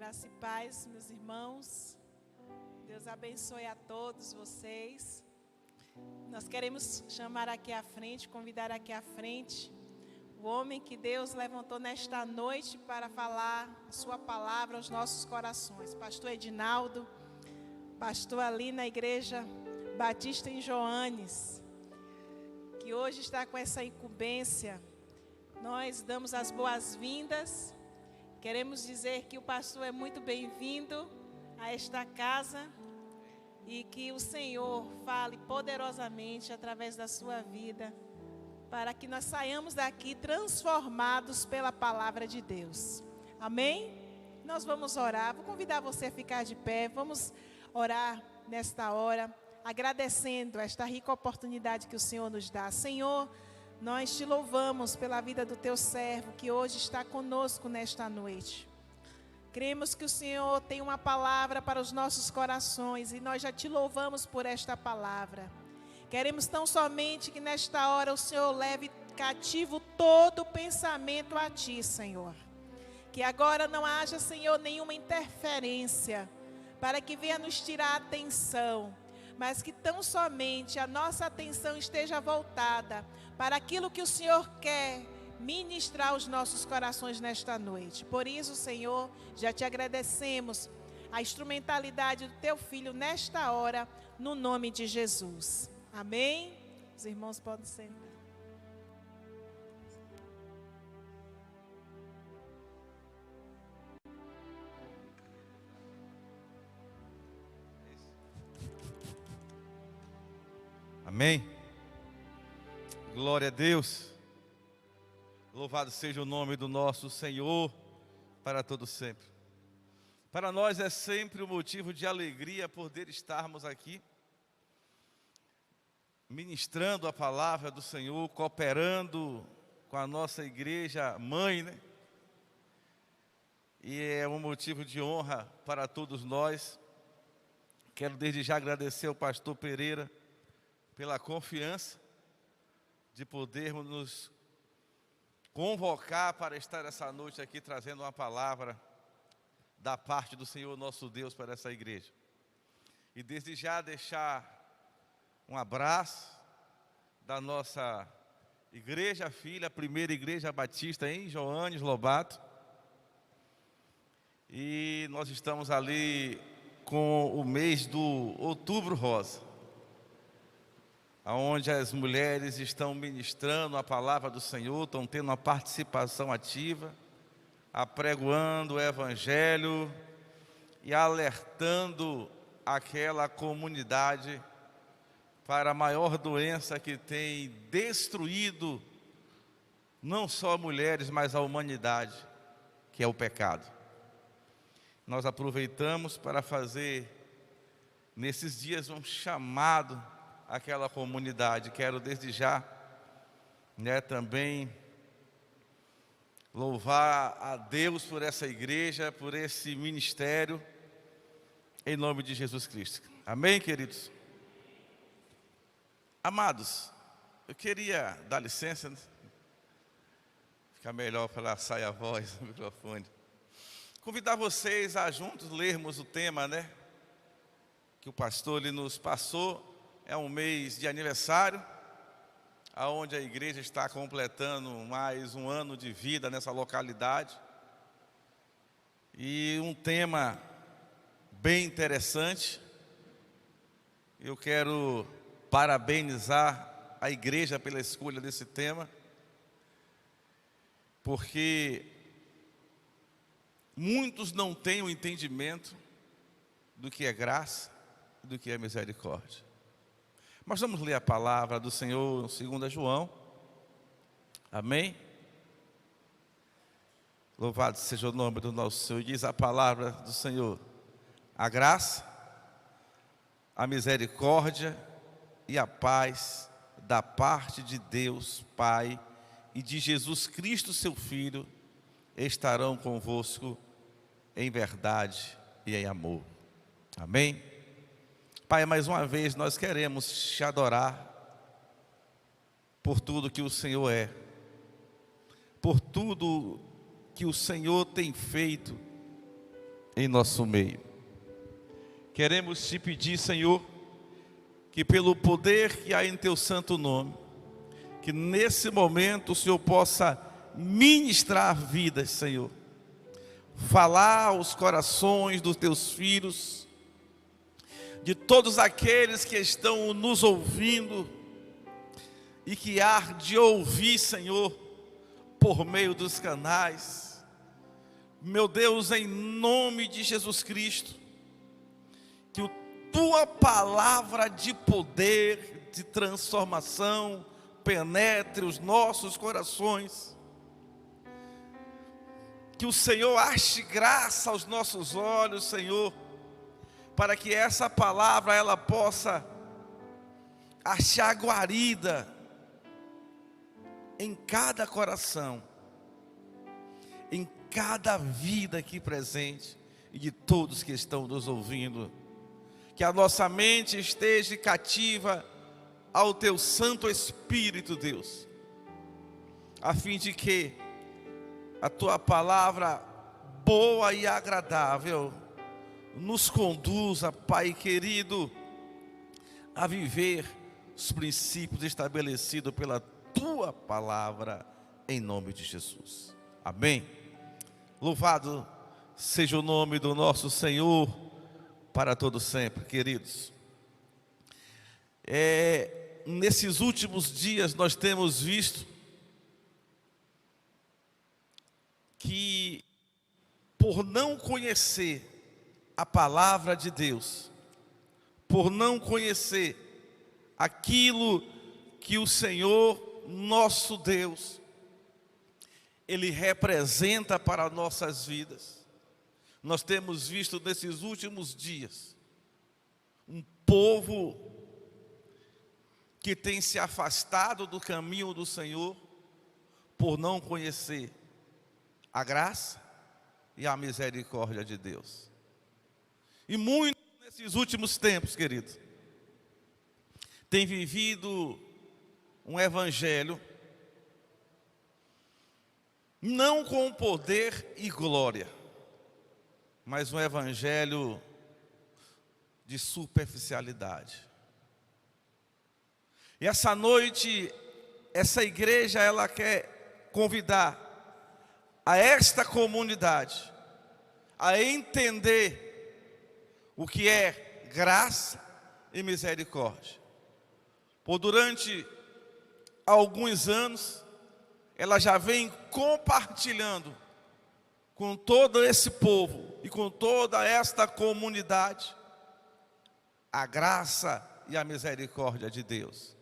Graça e paz, meus irmãos. Deus abençoe a todos vocês. Nós queremos chamar aqui à frente, convidar aqui à frente o homem que Deus levantou nesta noite para falar a sua palavra aos nossos corações. Pastor Edinaldo, pastor ali na Igreja Batista em Joanes, que hoje está com essa incumbência. Nós damos as boas-vindas. Queremos dizer que o pastor é muito bem-vindo a esta casa e que o Senhor fale poderosamente através da sua vida, para que nós saiamos daqui transformados pela palavra de Deus. Amém? Nós vamos orar. Vou convidar você a ficar de pé. Vamos orar nesta hora, agradecendo esta rica oportunidade que o Senhor nos dá. Senhor, nós te louvamos pela vida do teu servo que hoje está conosco nesta noite. Cremos que o Senhor tem uma palavra para os nossos corações e nós já te louvamos por esta palavra. Queremos tão somente que nesta hora o Senhor leve cativo todo pensamento a ti, Senhor. Que agora não haja, Senhor, nenhuma interferência para que venha nos tirar a atenção, mas que tão somente a nossa atenção esteja voltada para aquilo que o Senhor quer ministrar aos nossos corações nesta noite. Por isso, Senhor, já te agradecemos a instrumentalidade do teu Filho nesta hora, no nome de Jesus. Amém? Os irmãos podem sentar. Amém? Glória a Deus. Louvado seja o nome do nosso Senhor para todo sempre. Para nós é sempre um motivo de alegria poder estarmos aqui, ministrando a palavra do Senhor, cooperando com a nossa igreja mãe, né? E é um motivo de honra para todos nós. Quero desde já agradecer ao pastor Pereira pela confiança de podermos nos convocar para estar essa noite aqui trazendo uma palavra da parte do Senhor nosso Deus para essa igreja. E desde já deixar um abraço da nossa igreja filha, a primeira igreja batista em Joanes, Lobato. E nós estamos ali com o mês do Outubro Rosa, onde as mulheres estão ministrando a palavra do Senhor, estão tendo uma participação ativa, apregoando o Evangelho e alertando aquela comunidade para a maior doença que tem destruído não só mulheres, mas a humanidade, que é o pecado. Nós aproveitamos para fazer nesses dias um chamado àquela comunidade. Quero desde já, também louvar a Deus por essa igreja, por esse ministério, em nome de Jesus Cristo. Amém, queridos? Amados, eu queria dar licença, né? Fica melhor para sair a voz no microfone. Convidar vocês a juntos lermos o tema, que o pastor ele nos passou. É um mês de aniversário, onde a igreja está completando mais um ano de vida nessa localidade. E um tema bem interessante. Eu quero parabenizar a igreja pela escolha desse tema, porque muitos não têm o entendimento do que é graça e do que é misericórdia. Mas vamos ler a palavra do Senhor em 2 João. Amém? Louvado seja o nome do nosso Senhor. Diz a palavra do Senhor: a graça, a misericórdia e a paz da parte de Deus Pai e de Jesus Cristo, seu Filho, estarão convosco em verdade e em amor. Amém? Pai, mais uma vez nós queremos te adorar por tudo que o Senhor é, por tudo que o Senhor tem feito em nosso meio. Queremos te pedir, Senhor, que pelo poder que há em teu santo nome, que nesse momento o Senhor possa ministrar vidas, Senhor. Falar aos corações dos teus filhos, de todos aqueles que estão nos ouvindo e que há de ouvir, Senhor, por meio dos canais. Meu Deus, em nome de Jesus Cristo, que a tua palavra de poder, de transformação, penetre os nossos corações. Que o Senhor ache graça aos nossos olhos, Senhor, para que essa palavra ela possa achar guarida em cada coração, em cada vida aqui presente e de todos que estão nos ouvindo. Que a nossa mente esteja cativa ao teu Santo Espírito, Deus, a fim de que a tua palavra boa e agradável nos conduza, Pai querido, a viver os princípios estabelecidos pela tua palavra, em nome de Jesus. Amém. Louvado seja o nome do nosso Senhor para todo sempre, queridos. Nesses últimos dias nós temos visto que, por não conhecer a palavra de Deus, por não conhecer aquilo que o Senhor, nosso Deus, Ele representa para nossas vidas, nós temos visto nesses últimos dias um povo que tem se afastado do caminho do Senhor por não conhecer a graça e a misericórdia de Deus. E muito nesses últimos tempos, querido, tem vivido um evangelho não com poder e glória, mas um evangelho de superficialidade. E essa noite, essa igreja, ela quer convidar a esta comunidade a entender o que é graça e misericórdia. Por durante alguns anos, ela já vem compartilhando com todo esse povo e com toda esta comunidade a graça e a misericórdia de Deus.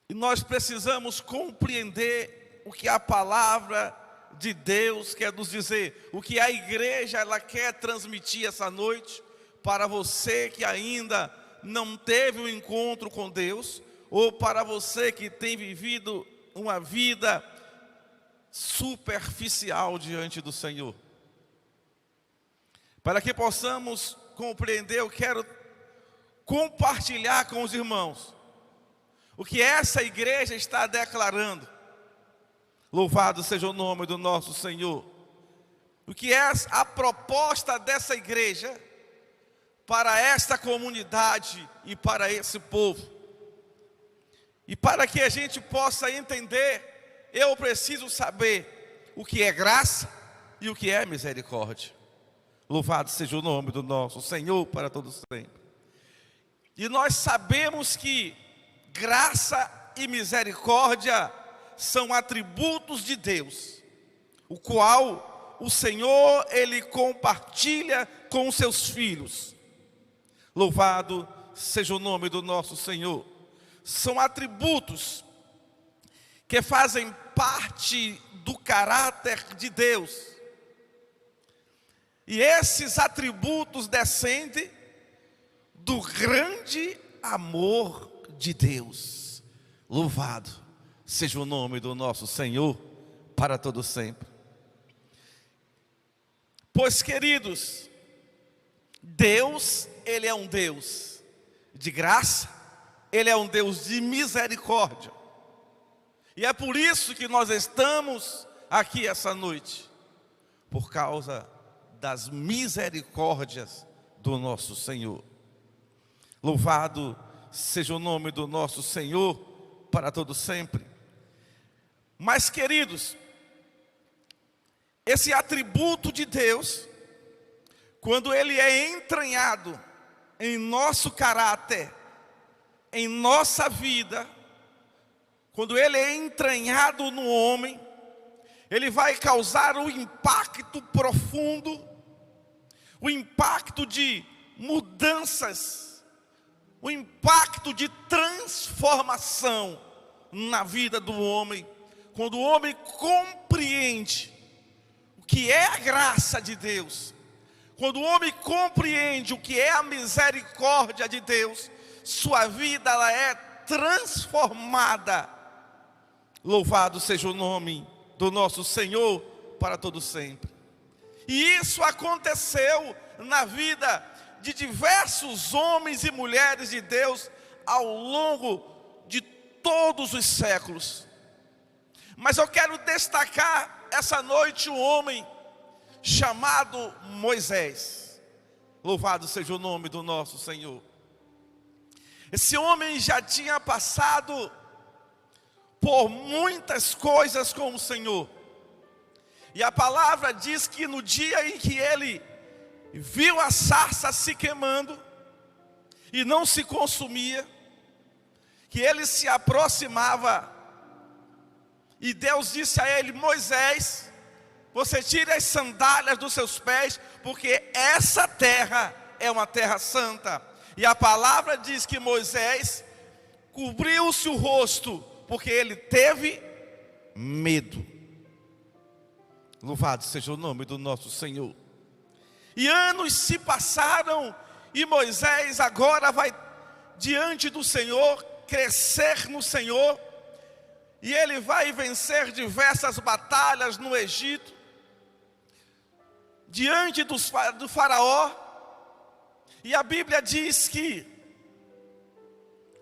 E nós precisamos compreender o que a palavra de Deus quer nos dizer, o que a igreja ela quer transmitir essa noite para você que ainda não teve um encontro com Deus, ou para você que tem vivido uma vida superficial diante do Senhor. Para que possamos compreender, eu quero compartilhar com os irmãos o que essa igreja está declarando. Louvado seja o nome do nosso Senhor. O que é a proposta dessa igreja para esta comunidade e para esse povo. E para que a gente possa entender, eu preciso saber o que é graça e o que é misericórdia. Louvado seja o nome do nosso Senhor para todos sempre. E nós sabemos que graça e misericórdia são atributos de Deus, o qual o Senhor, Ele compartilha com os seus filhos. Louvado seja o nome do nosso Senhor. São atributos que fazem parte do caráter de Deus. E esses atributos descendem do grande amor de Deus. Louvado seja o nome do nosso Senhor para todo sempre. Pois, queridos, Deus, Ele é um Deus de graça, Ele é um Deus de misericórdia. E é por isso que nós estamos aqui essa noite. por causa das misericórdias do nosso Senhor. Louvado seja o nome do nosso Senhor para todo sempre. Mas, queridos, esse atributo de Deus, quando ele é entranhado em nosso caráter, em nossa vida, quando ele é entranhado no homem, ele vai causar um impacto profundo, o impacto de mudanças, o impacto de transformação na vida do homem. Quando o homem compreende o que é a graça de Deus, quando o homem compreende o que é a misericórdia de Deus, sua vida ela é transformada. Louvado seja o nome do nosso Senhor para todo sempre. E isso aconteceu na vida de diversos homens e mulheres de Deus ao longo de todos os séculos. Mas eu quero destacar essa noite um homem chamado Moisés. Louvado seja o nome do nosso Senhor. Esse homem já tinha passado por muitas coisas com o Senhor. E a palavra diz que no dia em que ele viu a sarça se queimando e não se consumia, que ele se aproximava, e Deus disse a ele: Moisés, você tira as sandálias dos seus pés, porque essa terra é uma terra santa. E a palavra diz que Moisés cobriu-se o rosto, porque ele teve medo. Louvado seja o nome do nosso Senhor. E anos se passaram, e Moisés agora vai diante do Senhor, crescer no Senhor, e ele vai vencer diversas batalhas no Egito, diante do faraó. E a Bíblia diz que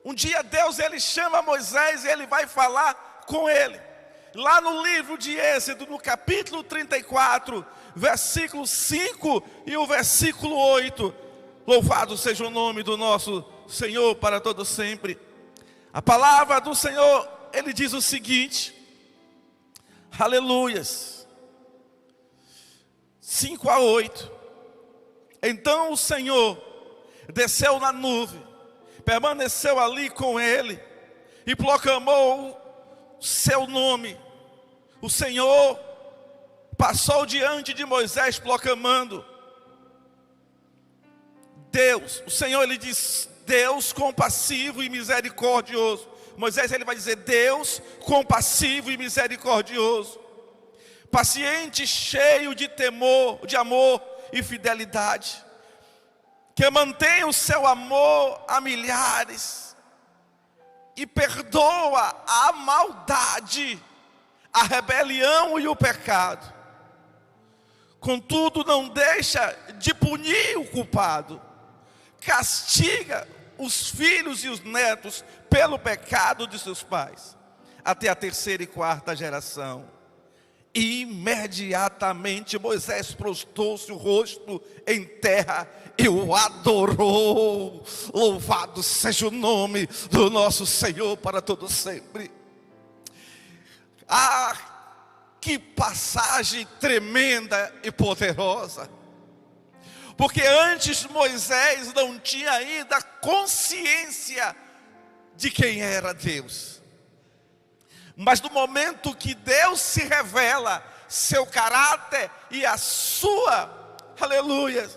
um dia Deus ele chama Moisés e ele vai falar com ele. Lá no livro de Êxodo, no capítulo 34, versículo 5 e o versículo 8. Louvado seja o nome do nosso Senhor para todo sempre. A palavra do Senhor, ele diz o seguinte, aleluias, 5 a 8. Então o Senhor desceu na nuvem, permaneceu ali com ele e proclamou o seu nome. O Senhor passou diante de Moisés proclamando: Deus, o Senhor ele diz, Deus compassivo e misericordioso. Moisés ele vai dizer: Deus compassivo e misericordioso, paciente, cheio de temor, de amor e fidelidade, que mantém o seu amor a milhares e perdoa a maldade, a rebelião e o pecado. Contudo, não deixa de punir o culpado, castiga os filhos e os netos pelo pecado de seus pais, até a terceira e quarta geração. Imediatamente Moisés prostrou-se o rosto em terra e o adorou. Louvado seja o nome do nosso Senhor para todo sempre. Ah, que passagem tremenda e poderosa. Porque antes Moisés não tinha ainda consciência de quem era Deus. Mas no momento que Deus se revela, seu caráter e a sua, aleluia,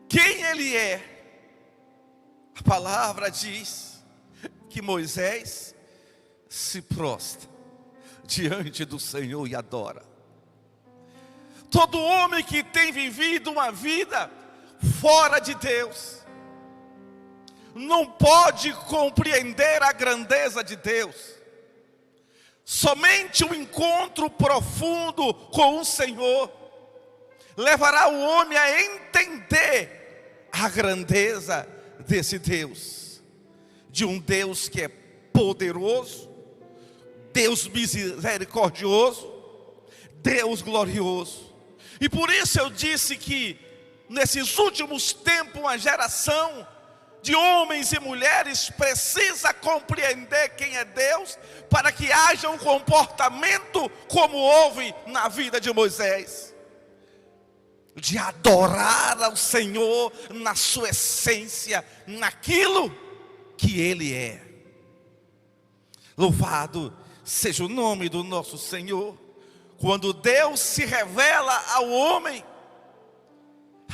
quem ele é, a palavra diz que Moisés se prostra diante do Senhor e adora. Todo homem que tem vivido uma vida fora de Deus não pode compreender a grandeza de Deus. Somente um encontro profundo com o Senhor levará o homem a entender a grandeza desse Deus, de um Deus que é poderoso, Deus misericordioso, Deus glorioso. E por isso eu disse que nesses últimos tempos uma geração de homens e mulheres precisa compreender quem é Deus, para que haja um comportamento como houve na vida de Moisés, de adorar ao Senhor na sua essência, naquilo que Ele é. Louvado seja o nome do nosso Senhor. Quando Deus se revela ao homem,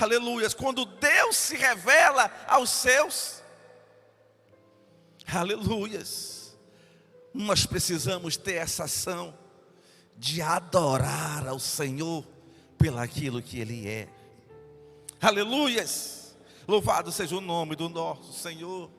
aleluias, quando Deus se revela aos seus, aleluias, nós precisamos ter essa ação de adorar ao Senhor pelaquilo que Ele é. Aleluias, louvado seja o nome do nosso Senhor.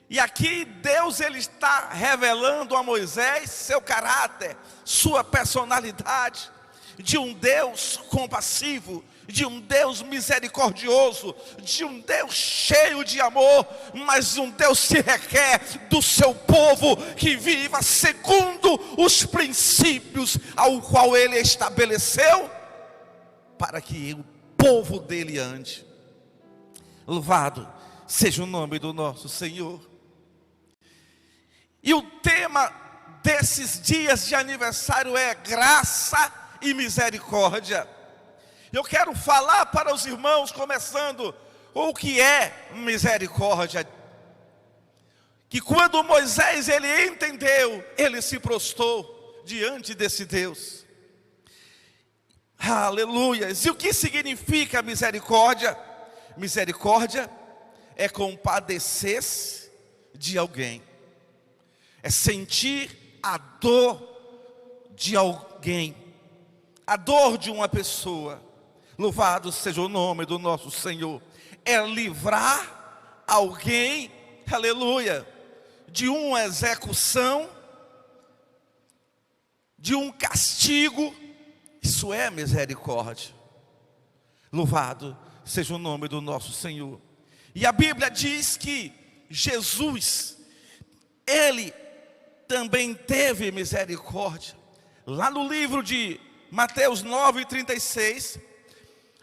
E aqui Deus ele está revelando a Moisés seu caráter, sua personalidade, de um Deus compassivo, de um Deus misericordioso, de um Deus cheio de amor, mas um Deus que requer do seu povo que viva segundo os princípios ao qual Ele estabeleceu, para que o povo dele ande. Louvado seja o nome do nosso Senhor. E o tema desses dias de aniversário é graça e misericórdia. Eu quero falar para os irmãos, começando o que é misericórdia. Que quando Moisés ele entendeu, ele se prostrou diante desse Deus. Aleluias. E o que significa misericórdia? Misericórdia é compadecer-se de alguém, é sentir a dor de alguém, a dor de uma pessoa. Louvado seja o nome do nosso Senhor. É livrar alguém, aleluia, de uma execução, de um castigo. Isso é misericórdia. Louvado seja o nome do nosso Senhor. E a Bíblia diz que Jesus, Ele também teve misericórdia. Lá no livro de Mateus 9:36,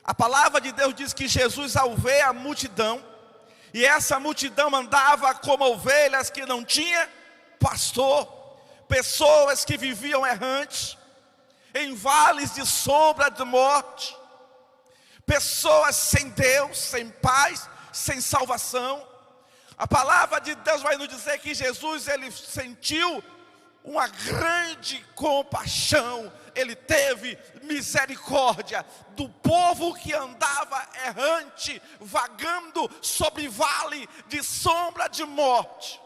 a palavra de Deus diz que Jesus, ao ver a multidão, e essa multidão andava como ovelhas que não tinha pastor, pessoas que viviam errantes, em vales de sombra de morte, pessoas sem Deus, sem paz, sem salvação. A palavra de Deus vai nos dizer que Jesus, ele sentiu uma grande compaixão, ele teve misericórdia do povo que andava errante, vagando sobre vale de sombra de morte.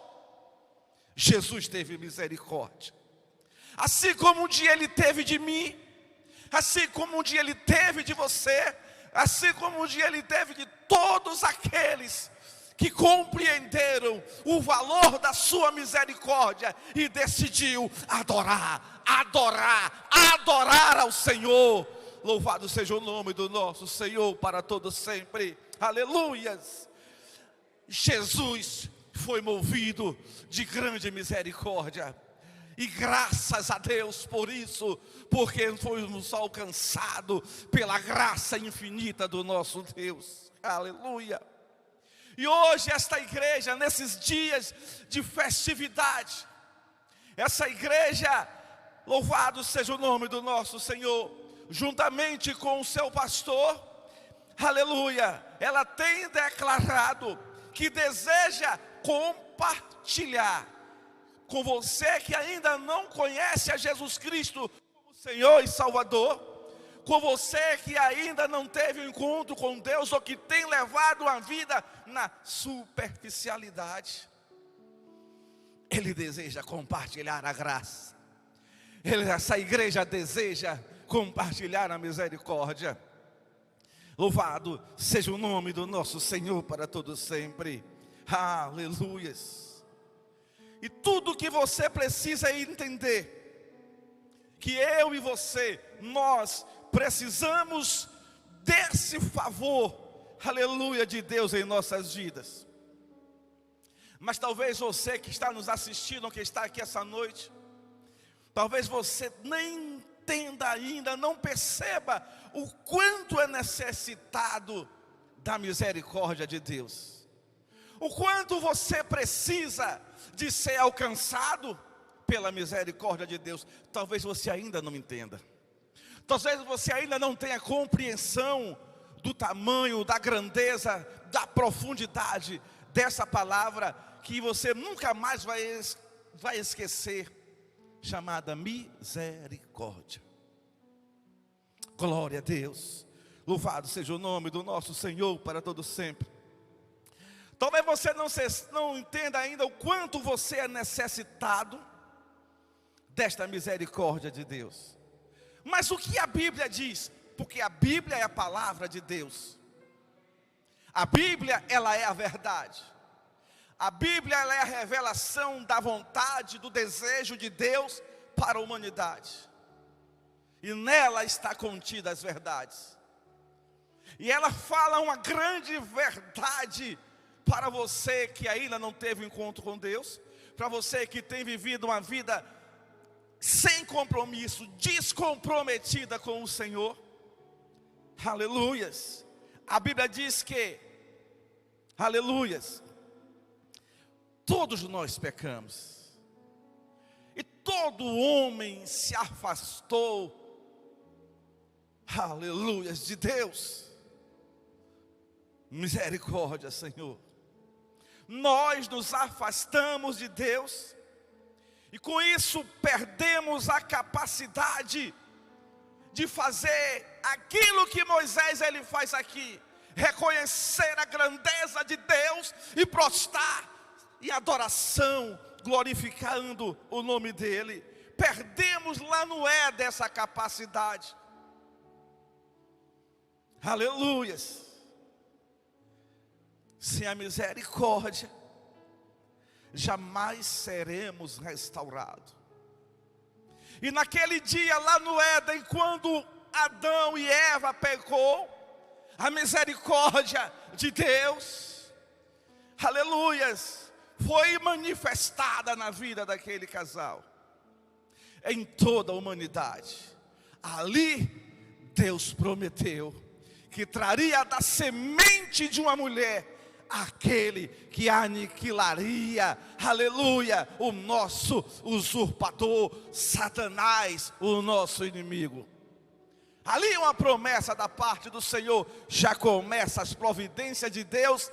Jesus teve misericórdia, assim como um dia Ele teve de mim, assim como um dia Ele teve de você, assim como um dia Ele teve de todos aqueles que compreenderam o valor da sua misericórdia e decidiu adorar ao Senhor. Louvado seja o nome do nosso Senhor para todo sempre. Aleluias. Jesus foi movido de grande misericórdia, e graças a Deus por isso, porque fomos alcançados pela graça infinita do nosso Deus. Aleluia. E hoje esta igreja, nesses dias de festividade, essa igreja, louvado seja o nome do nosso Senhor, juntamente com o seu pastor, aleluia, ela tem declarado que deseja compartilhar com você que ainda não conhece a Jesus Cristo como Senhor e Salvador, com você que ainda não teve um encontro com Deus, ou que tem levado a vida na superficialidade. Ele deseja compartilhar a graça. Essa igreja deseja compartilhar a misericórdia. Louvado seja o nome do nosso Senhor para todo sempre. Aleluias. E tudo que você precisa entender, que eu e você, nós precisamos desse favor, aleluia, de Deus em nossas vidas. Mas talvez você que está nos assistindo, que está aqui essa noite, talvez você nem entenda ainda, não perceba o quanto é necessitado da misericórdia de Deus. O quanto você precisa de ser alcançado pela misericórdia de Deus. Talvez você ainda não entenda. Talvez você ainda não tenha compreensão do tamanho, da grandeza, da profundidade dessa palavra que você nunca mais vai esquecer, chamada misericórdia. Glória a Deus. Louvado seja o nome do nosso Senhor para todo sempre. Talvez você não entenda ainda o quanto você é necessitado desta misericórdia de Deus. Mas o que a Bíblia diz? Porque a Bíblia é a palavra de Deus. A Bíblia, ela é a verdade. A Bíblia, ela é a revelação da vontade, do desejo de Deus para a humanidade. E nela está contida as verdades. E ela fala uma grande verdade para você que ainda não teve um encontro com Deus, para você que tem vivido uma vida sem compromisso, descomprometida com o Senhor. Aleluias. A Bíblia diz que, aleluias, todos nós pecamos, e todo homem se afastou, aleluias, de Deus. Misericórdia, Senhor. Nós nos afastamos de Deus, e com isso perdemos a capacidade de fazer aquilo que Moisés ele faz aqui, reconhecer a grandeza de Deus e prostrar em adoração, glorificando o nome dele. Perdemos lá no Éden essa capacidade. Aleluias. Sem a misericórdia, jamais seremos restaurados. E naquele dia lá no Éden, quando Adão e Eva pecou, a misericórdia de Deus, aleluias, foi manifestada na vida daquele casal, em toda a humanidade. Ali Deus prometeu que traria da semente de uma mulher aquele que aniquilaria, aleluia, o nosso usurpador, Satanás, o nosso inimigo. Ali uma promessa da parte do Senhor, já começa as providências de Deus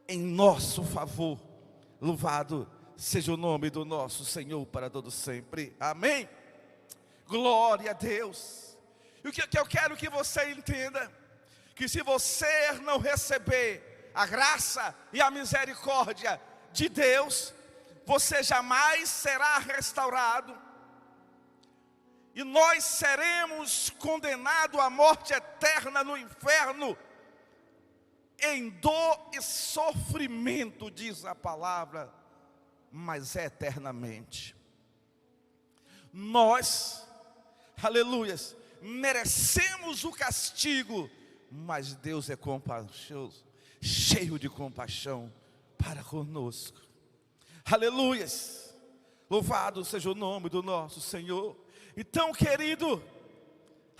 em nosso favor. Louvado seja o nome do nosso Senhor para todo sempre, amém? Glória a Deus. E o que eu quero que você entenda, que se você não receber a graça e a misericórdia de Deus, você jamais será restaurado, e nós seremos condenados à morte eterna no inferno, em dor e sofrimento, diz a palavra, mas eternamente. Nós, aleluias, merecemos o castigo, mas Deus é compassioso, cheio de compaixão para conosco. Aleluias. Louvado seja o nome do nosso Senhor. Então, querido,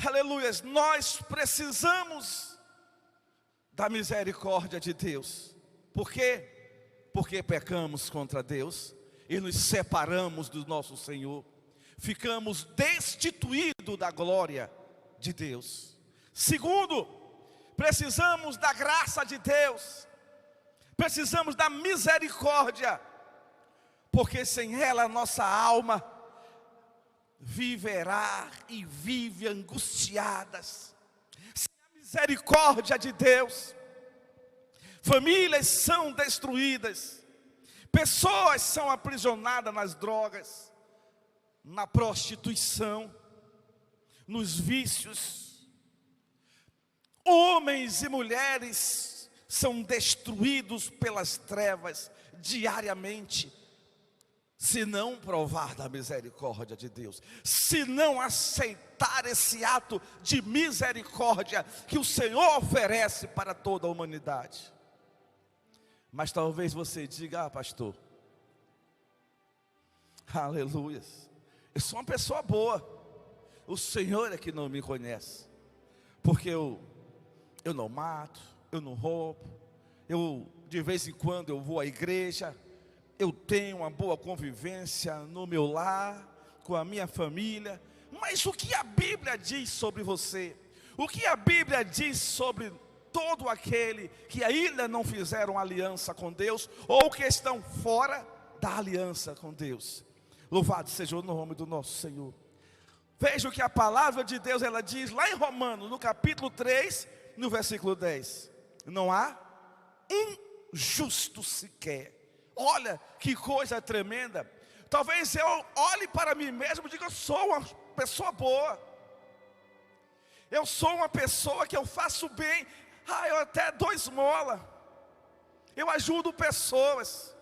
aleluias, nós precisamos da misericórdia de Deus. Por quê? Porque pecamos contra Deus e nos separamos do nosso Senhor. Ficamos destituídos da glória de Deus. Segundo, precisamos da graça de Deus, precisamos da misericórdia, porque sem ela nossa alma viverá e vive angustiadas. Sem a misericórdia de Deus, famílias são destruídas, pessoas são aprisionadas nas drogas, na prostituição, nos vícios. Homens e mulheres são destruídos pelas trevas diariamente, se não provar da misericórdia de Deus, se não aceitar esse ato de misericórdia que o Senhor oferece para toda a humanidade. Mas talvez você diga: pastor, aleluia, eu sou uma pessoa boa, o Senhor é que não me conhece, porque eu não mato, eu não roubo, eu de vez em quando eu vou à igreja, eu tenho uma boa convivência no meu lar, com a minha família. Mas o que a Bíblia diz sobre você? O que a Bíblia diz sobre todo aquele que ainda não fizeram aliança com Deus, ou que estão fora da aliança com Deus? Louvado seja o nome do nosso Senhor. Veja o que a palavra de Deus ela diz lá em Romanos, no capítulo 3, no versículo 10. Não há um justo sequer. Olha que coisa tremenda. Talvez eu olhe para mim mesmo e diga: eu sou uma pessoa boa, eu sou uma pessoa que eu faço bem, eu até dou esmola, eu ajudo pessoas.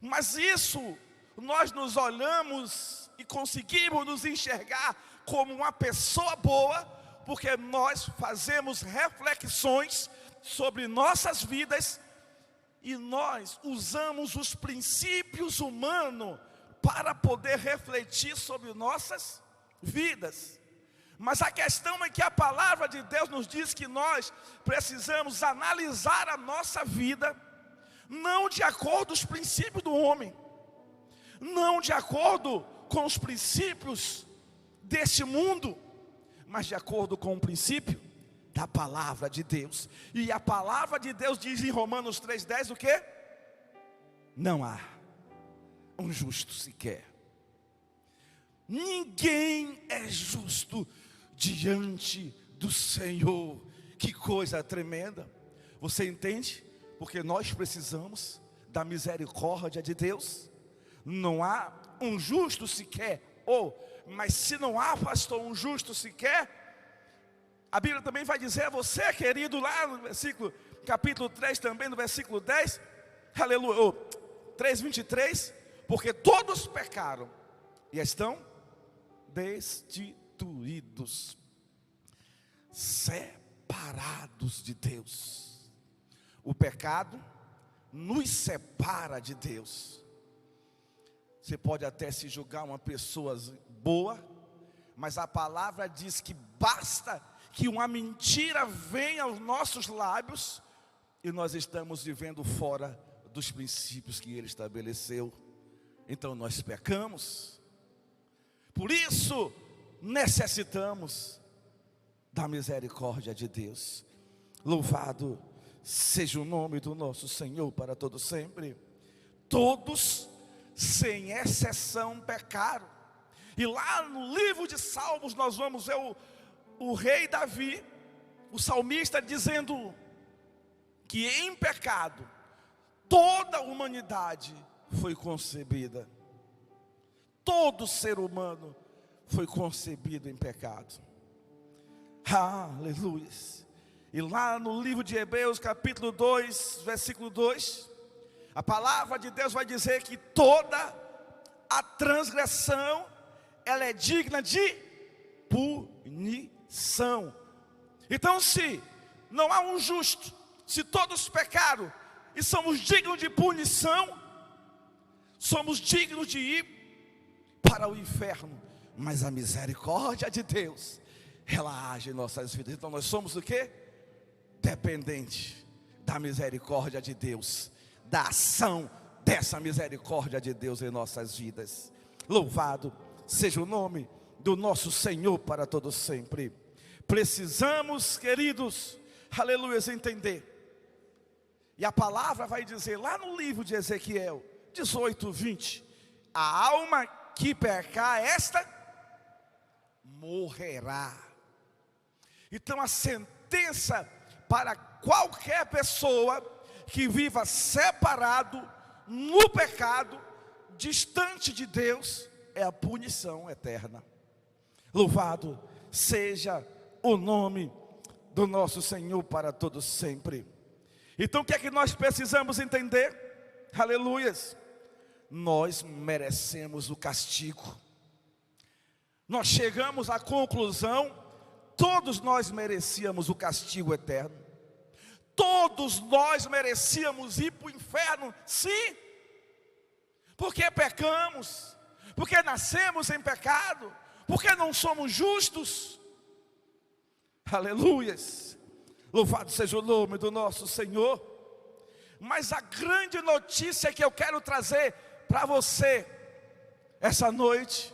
Mas isso, nós nos olhamos e conseguimos nos enxergar como uma pessoa boa, porque nós fazemos reflexões sobre nossas vidas, e nós usamos os princípios humanos para poder refletir sobre nossas vidas. Mas a questão é que a palavra de Deus nos diz que nós precisamos analisar a nossa vida, não de acordo com os princípios do homem, não de acordo com os princípios deste mundo, mas de acordo com o princípio da palavra de Deus. E a palavra de Deus diz em Romanos 3,10 o quê? Não há um justo sequer. Ninguém é justo diante do Senhor. Que coisa tremenda. Você entende? Porque nós precisamos da misericórdia de Deus. Não há um justo sequer. Mas se não há, pastor, um justo sequer, a Bíblia também vai dizer a você, querido, lá no versículo, capítulo 3 também, no versículo 10, aleluia, 3:23, porque todos pecaram e estão destituídos, separados de Deus. O pecado nos separa de Deus. Você pode até se julgar uma pessoa boa, mas a palavra diz que basta que uma mentira venha aos nossos lábios e nós estamos vivendo fora dos princípios que Ele estabeleceu. Então nós pecamos. Por isso necessitamos da misericórdia de Deus. Louvado seja o nome do nosso Senhor para todo sempre. Todos, sem exceção, pecaram. E lá no livro de Salmos nós vamos ver o rei Davi, o salmista, dizendo que em pecado toda a humanidade foi concebida. Todo ser humano foi concebido em pecado. Aleluia. E lá no livro de Hebreus, capítulo 2, versículo 2, a palavra de Deus vai dizer que toda a transgressão, ela é digna de punição. Então, se não há um justo, se todos pecaram e somos dignos de punição, somos dignos de ir para o inferno. Mas a misericórdia de Deus, ela age em nossas vidas. Então nós somos o quê? Dependente da misericórdia de Deus, da ação dessa misericórdia de Deus em nossas vidas. Louvado seja o nome do nosso Senhor para todo sempre. Precisamos, queridos, aleluia, entender. E a palavra vai dizer lá no livro de Ezequiel 18:20: a alma que pecar, esta morrerá. Então a sentença para qualquer pessoa que viva separado no pecado, distante de Deus, é a punição eterna. Louvado seja o nome do nosso Senhor para todos sempre. Então o que é que nós precisamos entender? Aleluias. Nós merecemos o castigo. Nós chegamos à conclusão, todos nós merecíamos o castigo eterno. Todos nós merecíamos ir para o inferno, sim. Porque pecamos, porque nascemos em pecado, porque não somos justos. Aleluias, louvado seja o nome do nosso Senhor. Mas a grande notícia que eu quero trazer para você essa noite,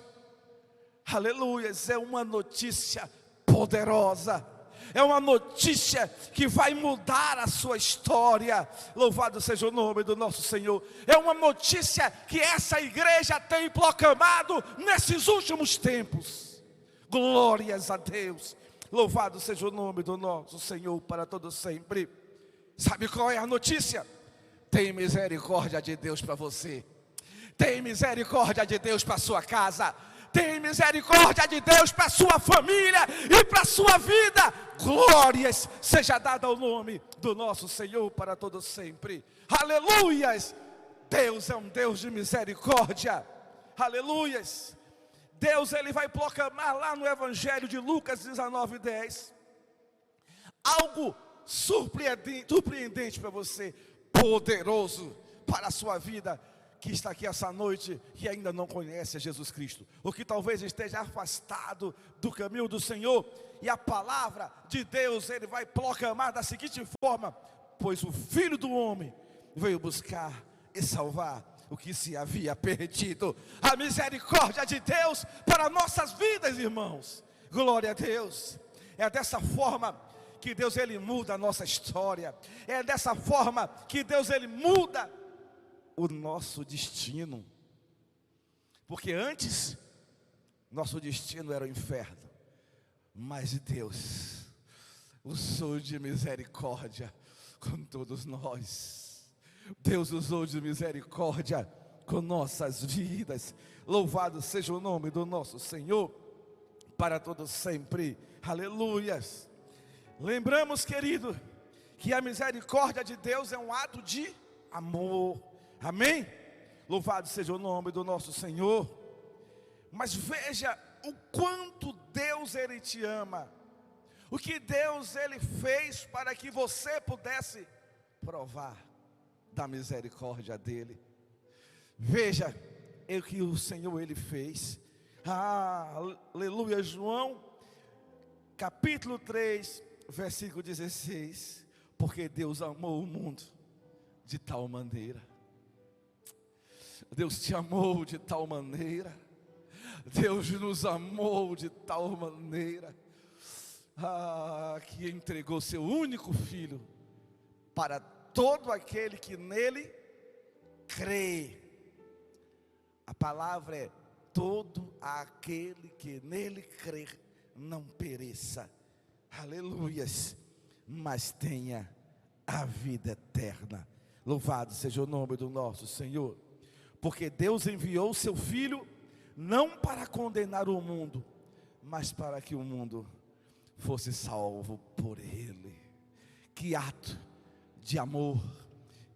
aleluias, é uma notícia poderosa. É uma notícia que vai mudar a sua história. Louvado seja o nome do nosso Senhor. É uma notícia que essa igreja tem proclamado nesses últimos tempos. Glórias a Deus. Louvado seja o nome do nosso Senhor para todo sempre. Sabe qual é a notícia? Tem misericórdia de Deus para você. Tem misericórdia de Deus para sua casa. Tem misericórdia de Deus para sua família e para sua vida. Glórias seja dada ao nome do nosso Senhor para todo sempre. Aleluias. Deus é um Deus de misericórdia. Aleluias. Deus, ele vai proclamar lá no Evangelho de Lucas 19:10 algo surpreendente para você, poderoso para a sua vida, que está aqui essa noite, que ainda não conhece a Jesus Cristo, ou que talvez esteja afastado do caminho do Senhor. E a palavra de Deus, ele vai proclamar da seguinte forma: pois o Filho do Homem veio buscar e salvar o que se havia perdido. A misericórdia de Deus para nossas vidas, irmãos. Glória a Deus. É dessa forma que Deus, ele muda a nossa história. É dessa forma que Deus, ele muda o nosso destino. Porque antes nosso destino era o inferno, mas Deus usou de misericórdia com todos nós. Deus usou de misericórdia com nossas vidas. Louvado seja o nome do nosso Senhor para todo sempre. Aleluias. Lembramos, querido, que a misericórdia de Deus é um ato de amor. Amém? Louvado seja o nome do nosso Senhor. Mas veja o quanto Deus, ele te ama. O que Deus, ele fez para que você pudesse provar da misericórdia dele. Veja o que o Senhor, ele fez. Aleluia. João capítulo 3 versículo 16. Porque Deus amou o mundo de tal maneira. Deus te amou de tal maneira. Deus nos amou de tal maneira, que entregou seu único filho para todo aquele que nele crê. A palavra é: todo aquele que nele crê não pereça, aleluias, mas tenha a vida eterna. Louvado seja o nome do nosso Senhor. Porque Deus enviou o seu Filho não para condenar o mundo, mas para que o mundo fosse salvo por ele. Que ato de amor,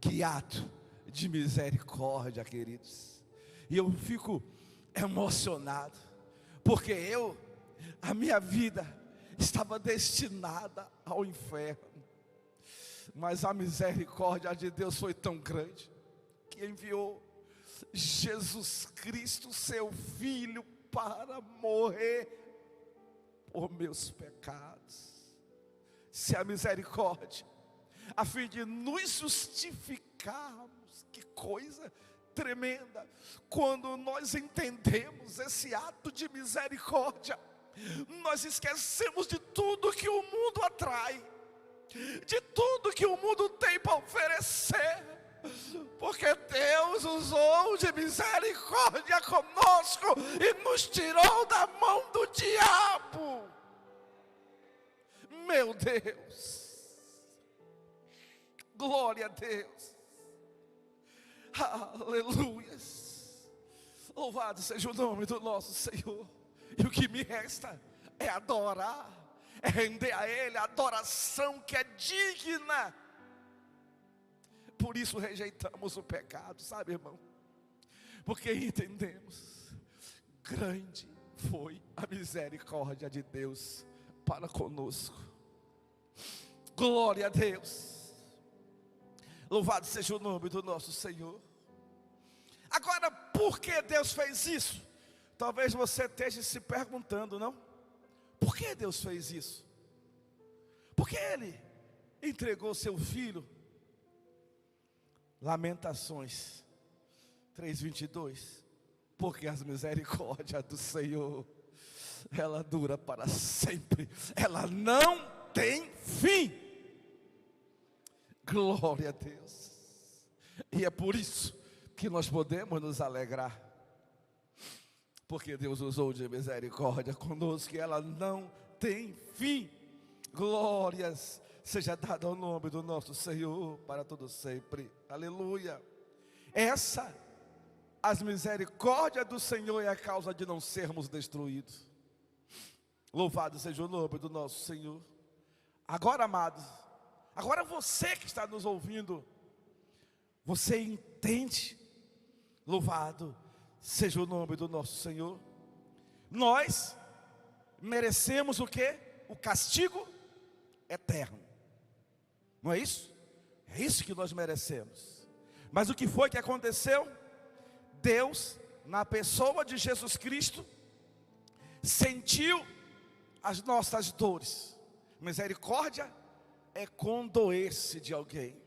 que ato de misericórdia, queridos. E eu fico emocionado, porque a minha vida estava destinada ao inferno, mas a misericórdia de Deus foi tão grande, que enviou Jesus Cristo, seu Filho, para morrer por meus pecados. Se a misericórdia, a fim de nos justificarmos, que coisa tremenda, quando nós entendemos esse ato de misericórdia, nós esquecemos de tudo que o mundo atrai, de tudo que o mundo tem para oferecer, porque Deus usou de misericórdia conosco e nos tirou da mão do diabo. Meu Deus, glória a Deus, aleluias, louvado seja o nome do nosso Senhor. E o que me resta é adorar, é render a Ele a adoração que é digna. Por isso rejeitamos o pecado, sabe, irmão? Porque entendemos, grande foi a misericórdia de Deus para conosco. Glória a Deus. Louvado seja o nome do nosso Senhor. Agora, por que Deus fez isso? Talvez você esteja se perguntando, não? Por que Deus fez isso? Por que Ele entregou seu Filho? Lamentações 3:22. Porque as misericórdias do Senhor, ela dura para sempre, ela não tem fim. Glória a Deus. E é por isso que nós podemos nos alegrar, porque Deus usou de misericórdia conosco, e ela não tem fim. Glórias seja dada ao nome do nosso Senhor para todo sempre. Aleluia. As misericórdias do Senhor é a causa de não sermos destruídos. Louvado seja o nome do nosso Senhor. Agora, amados, agora você que está nos ouvindo, você entende? Louvado seja o nome do nosso Senhor. Nós merecemos o quê? O castigo eterno. Não é isso? É isso que nós merecemos. Mas o que foi que aconteceu? Deus, na pessoa de Jesus Cristo, sentiu as nossas dores. Misericórdia é condoer-se de alguém.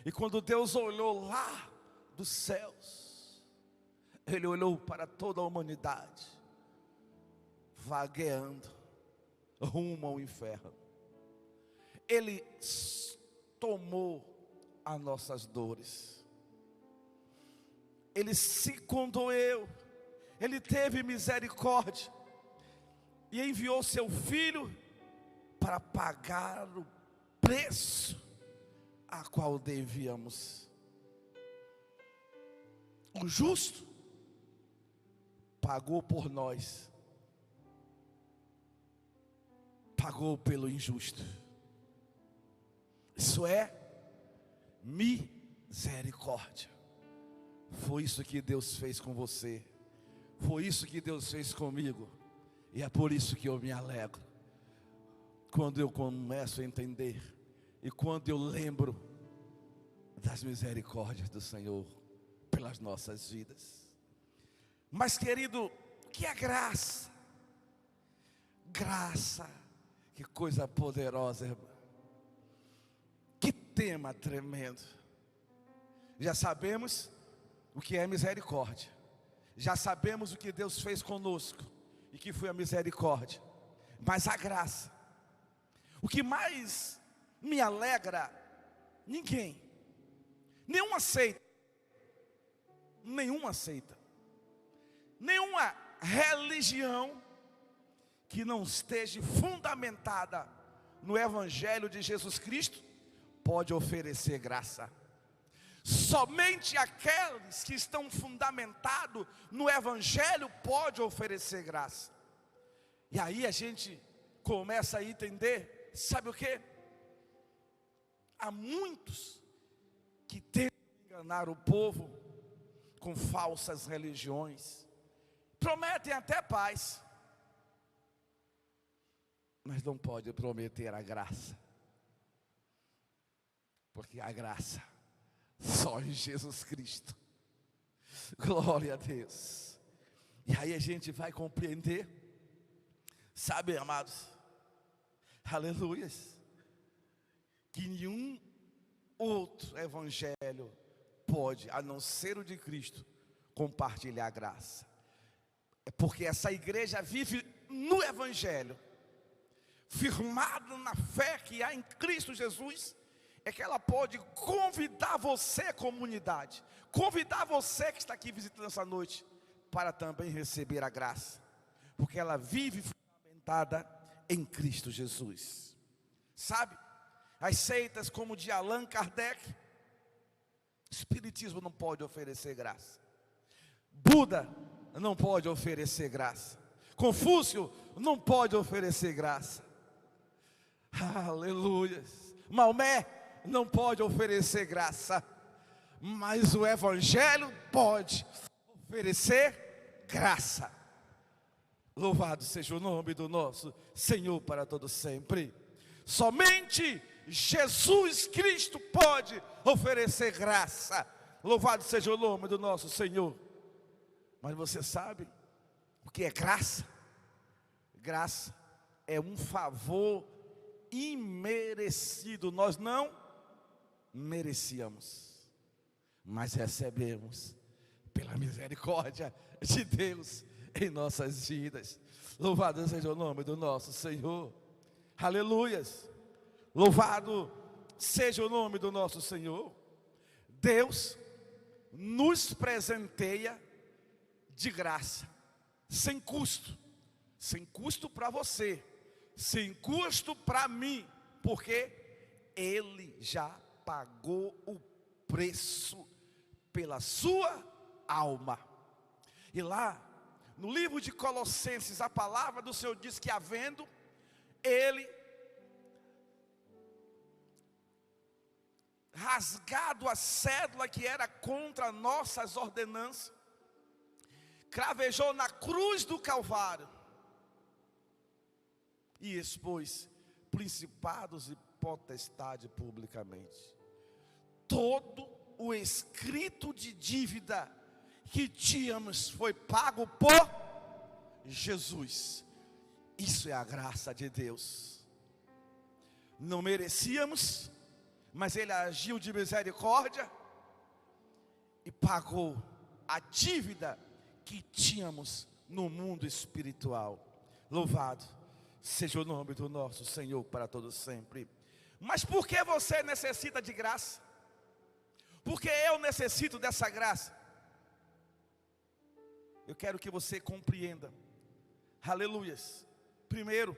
E quando Deus olhou lá dos céus, Ele olhou para toda a humanidade, vagueando rumo ao inferno. Ele tomou as nossas dores. Ele se condoeu, Ele teve misericórdia e enviou seu Filho para pagar o preço a qual devíamos. O justo pagou por nós, pagou pelo injusto. Isso é misericórdia. Foi isso que Deus fez com você, foi isso que Deus fez comigo, e é por isso que eu me alegro, quando eu começo a entender, e quando eu lembro das misericórdias do Senhor, pelas nossas vidas. Mas querido, o que é graça? Graça, que coisa poderosa, irmão. Que tema tremendo. Já sabemos o que é misericórdia, já sabemos o que Deus fez conosco, e que foi a misericórdia. Mas a graça, o que mais me alegra, nenhuma seita, nenhuma religião que não esteja fundamentada no Evangelho de Jesus Cristo, pode oferecer graça. Somente aqueles que estão fundamentados no Evangelho pode oferecer graça. E aí a gente começa a entender, sabe o que? Há muitos que tentam enganar o povo com falsas religiões, prometem até paz, mas não pode prometer a graça, porque a graça só em Jesus Cristo. Glória a Deus. E aí a gente vai compreender, sabe, amados, aleluias, que nenhum outro evangelho pode, a não ser o de Cristo, compartilhar a graça. É porque essa igreja vive no Evangelho, firmada na fé que há em Cristo Jesus, é que ela pode convidar você, comunidade, convidar você que está aqui visitando essa noite, para também receber a graça, porque ela vive fundamentada em Cristo Jesus. Sabe, as seitas como de Allan Kardec, Espiritismo não pode oferecer graça, Buda não pode oferecer graça, Confúcio não pode oferecer graça, aleluia, Maomé não pode oferecer graça, mas o Evangelho pode oferecer graça. Louvado seja o nome do nosso Senhor para todo sempre. Somente Jesus Cristo pode oferecer graça. Louvado seja o nome do nosso Senhor. Mas você sabe O que é graça? Graça é um favor imerecido. Nós não merecíamos, mas recebemos pela misericórdia de Deus em nossas vidas. Louvado seja o nome do nosso Senhor. Aleluias. Louvado seja o nome do nosso Senhor. Deus nos presenteia de graça, sem custo para você, sem custo para mim, porque Ele já pagou o preço pela sua alma. E lá no livro de Colossenses, a palavra do Senhor diz que havendo Ele rasgado a cédula que era contra nossas ordenanças, cravejou na cruz do Calvário e expôs principados e potestade publicamente. Todo o escrito de dívida que tínhamos foi pago por Jesus. Isso é a graça de Deus. Não merecíamos, mas Ele agiu de misericórdia e pagou a dívida que tínhamos no mundo espiritual. Louvado seja o nome do nosso Senhor para todos sempre. Mas por que você necessita de graça? Porque eu necessito dessa graça. Eu quero que você compreenda. Aleluias. Primeiro,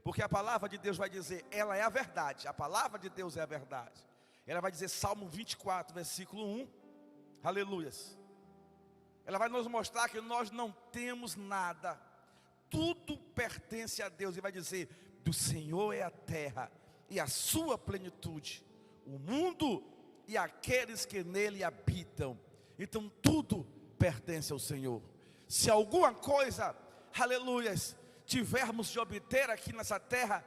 porque a palavra de Deus vai dizer, ela é a verdade. A palavra de Deus é a verdade. Ela vai dizer, Salmo 24, versículo 1. Aleluias. Ela vai nos mostrar que nós não temos nada. Tudo pertence a Deus. E vai dizer, do Senhor é a terra e a sua plenitude, o mundo e aqueles que nele habitam. Então tudo pertence ao Senhor. Se alguma coisa, aleluias, tivermos de obter aqui nessa terra,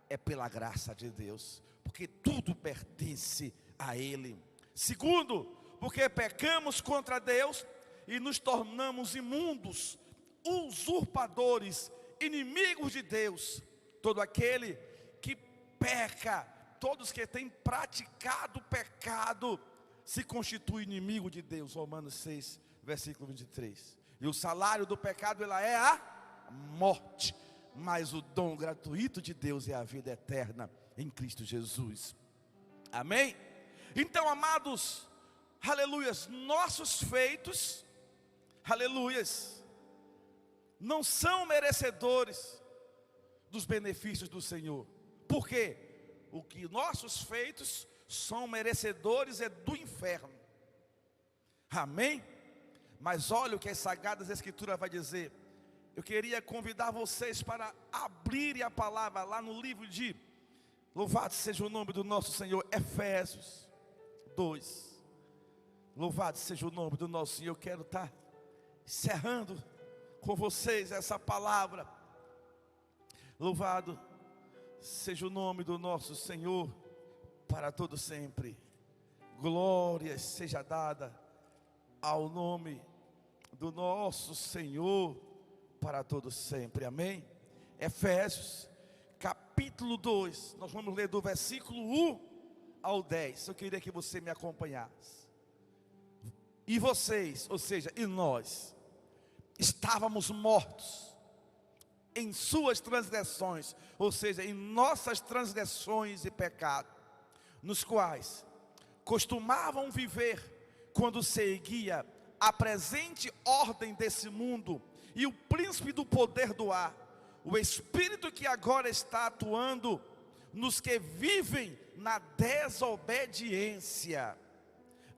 é pela graça de Deus, porque tudo pertence a Ele. Segundo, porque pecamos contra Deus e nos tornamos imundos, usurpadores, inimigos de Deus. Todo aquele que peca, todos que têm praticado pecado, se constitui inimigo de Deus. Romanos 6, versículo 23. E o salário do pecado, ela é a morte, mas o dom gratuito de Deus é a vida eterna em Cristo Jesus. Amém? Então, amados, aleluias, nossos feitos, aleluias, não são merecedores dos benefícios do Senhor. Por quê? O que nossos feitos são merecedores é do inferno. Amém? Mas olha o que as Sagradas Escrituras vai dizer. Eu queria convidar vocês para abrirem a palavra lá no livro de, louvado seja o nome do nosso Senhor, Efésios 2. Louvado seja o nome do nosso Senhor. Eu quero estar encerrando com vocês essa palavra. Louvado seja o nome do nosso Senhor para todo sempre. Glória seja dada ao nome do nosso Senhor para todo sempre. Amém? Efésios capítulo 2. Nós vamos ler do versículo 1 ao 10. Eu queria que você me acompanhasse. E vocês, ou seja, e nós, estávamos mortos em suas transgressões, ou seja, em nossas transgressões e pecado, nos quais costumavam viver quando seguia a presente ordem desse mundo e o príncipe do poder do ar, o espírito que agora está atuando nos que vivem na desobediência.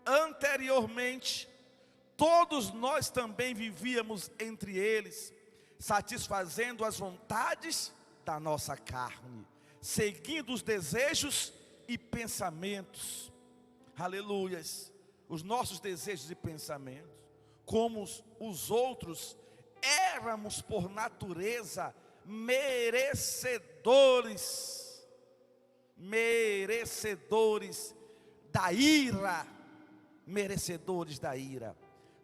Anteriormente, todos nós também vivíamos entre eles, satisfazendo as vontades da nossa carne, seguindo os desejos e pensamentos. Aleluias. Os nossos desejos e pensamentos, como os outros, éramos por natureza merecedores da ira, merecedores da ira.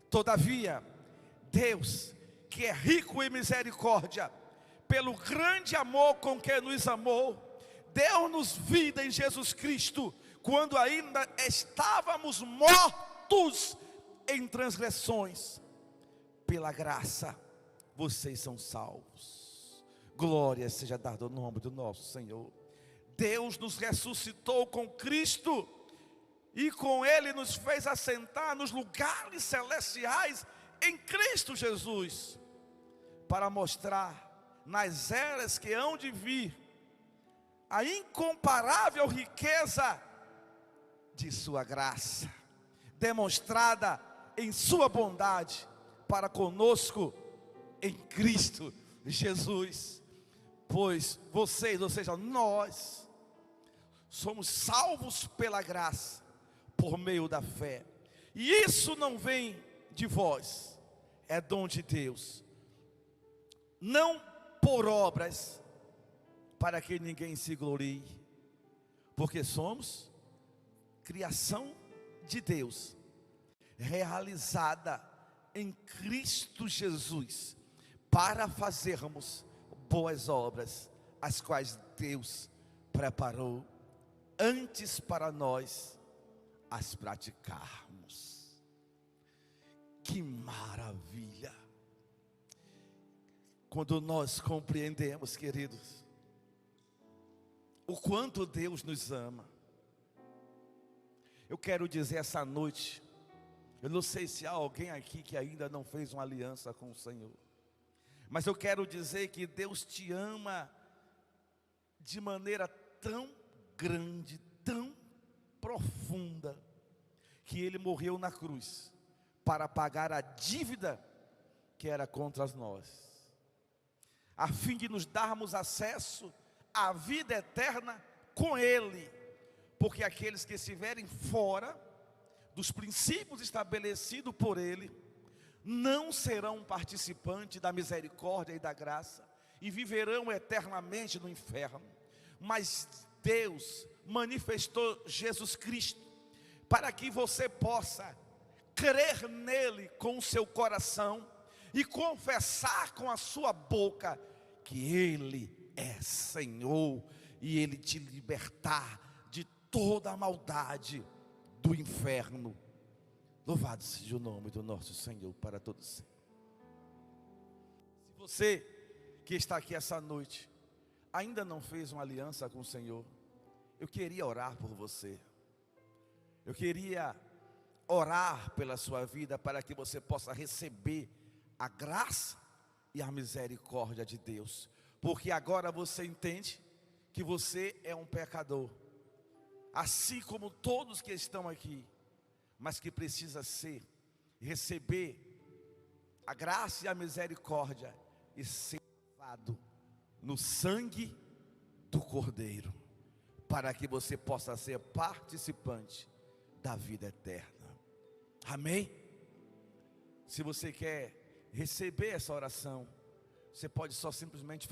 Todavia, Deus, que é rico em misericórdia, pelo grande amor com que nos amou, deu-nos vida em Jesus Cristo, quando ainda estávamos mortos em transgressões. Pela graça, vocês são salvos. Glória seja dada ao nome do nosso Senhor. Deus nos ressuscitou com Cristo, e com Ele nos fez assentar nos lugares celestiais em Cristo Jesus, para mostrar nas eras que hão de vir a incomparável riqueza de sua graça, demonstrada em sua bondade para conosco em Cristo Jesus. Pois vocês, ou seja, nós, somos salvos pela graça, por meio da fé. E isso não vem de vós, é dom de Deus, não por obras, para que ninguém se glorie, porque somos criação de Deus, realizada em Cristo Jesus, para fazermos boas obras, as quais Deus preparou antes para nós as praticarmos. Que maravilha! Quando nós compreendemos, queridos, o quanto Deus nos ama. Eu quero dizer essa noite, eu não sei se há alguém aqui que ainda não fez uma aliança com o Senhor, mas eu quero dizer que Deus te ama de maneira tão grande, tão profunda, que Ele morreu na cruz para pagar a dívida que era contra nós, a fim de nos darmos acesso à vida eterna com Ele, porque aqueles que estiverem fora dos princípios estabelecidos por Ele, não serão participantes da misericórdia e da graça, e viverão eternamente no inferno. Mas Deus manifestou Jesus Cristo, para que você possa crer nele com o seu coração, e confessar com a sua boca, que Ele é Senhor, e Ele te libertar de toda a maldade do inferno. Louvado seja o nome do nosso Senhor para todos sempre. Se você que está aqui essa noite ainda não fez uma aliança com o Senhor, eu queria orar por você. Eu queria orar pela sua vida, para que você possa receber a graça e a misericórdia de Deus, porque agora você entende que você é um pecador, assim como todos que estão aqui, mas que precisa receber a graça e a misericórdia, e ser lavado no sangue do Cordeiro, para que você possa ser participante da vida eterna. Amém? Se você quer receber essa oração, você pode só simplesmente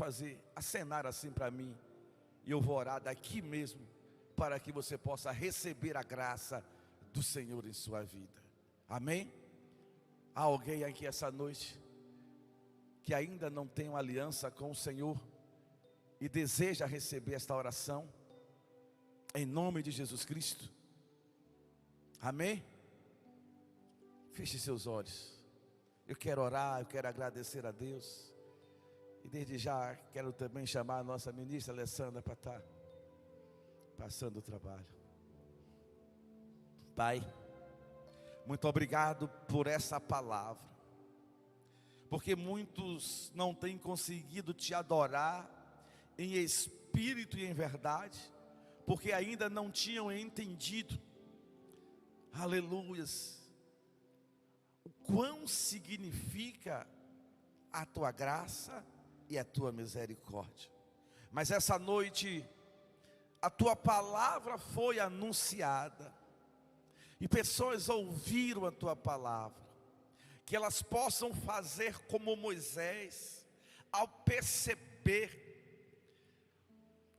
acenar assim para mim, e eu vou orar daqui mesmo, para que você possa receber a graça do Senhor em sua vida. Amém? Há alguém aqui essa noite que ainda não tem uma aliança com o Senhor e deseja receber esta oração em nome de Jesus Cristo? Amém? Feche seus olhos. Eu quero orar, eu quero agradecer a Deus, e desde já quero também chamar a nossa ministra Alessandra para estar passando o trabalho. Pai, muito obrigado por essa palavra, porque muitos não têm conseguido te adorar em espírito e em verdade, porque ainda não tinham entendido, aleluias, o quão significa a tua graça e a tua misericórdia. Mas essa noite a tua palavra foi anunciada, e pessoas ouviram a tua palavra, que elas possam fazer como Moisés, ao perceber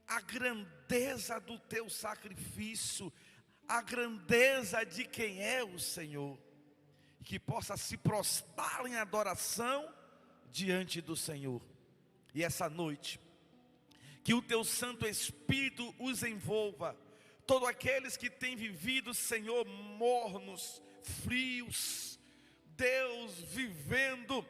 a grandeza do teu sacrifício, a grandeza de quem é o Senhor, que possa se prostrar em adoração diante do Senhor. E essa noite, que o teu Santo Espírito os envolva. Todos aqueles que têm vivido, Senhor, mornos, frios, Deus, vivendo,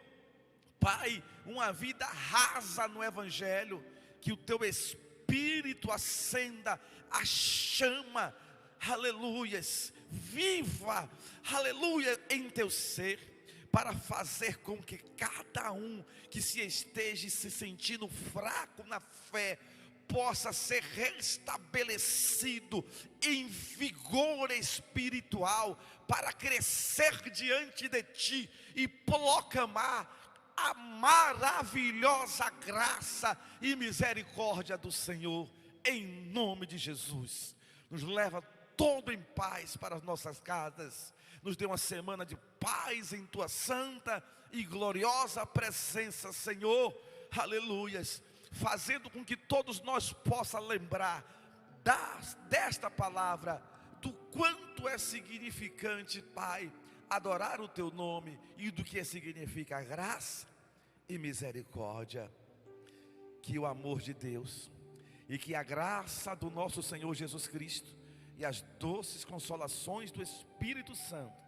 Pai, uma vida rasa no Evangelho, que o teu Espírito acenda a chama, aleluias, viva, aleluia, em teu ser, para fazer com que cada um que se esteja se sentindo fraco na fé, possa ser restabelecido em vigor espiritual, para crescer diante de ti e proclamar a maravilhosa graça e misericórdia do Senhor, em nome de Jesus. Nos leva todo em paz para as nossas casas, nos dê uma semana de paz em tua santa e gloriosa presença, Senhor, aleluias, fazendo com que todos nós possamos lembrar desta palavra, do quanto é significante, Pai, adorar o teu nome, e do que significa graça e misericórdia. Que o amor de Deus e que a graça do nosso Senhor Jesus Cristo e as doces consolações do Espírito Santo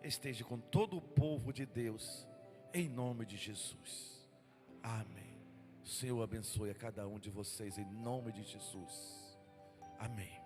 esteja com todo o povo de Deus, em nome de Jesus. Amém. O Senhor abençoe a cada um de vocês, em nome de Jesus. Amém.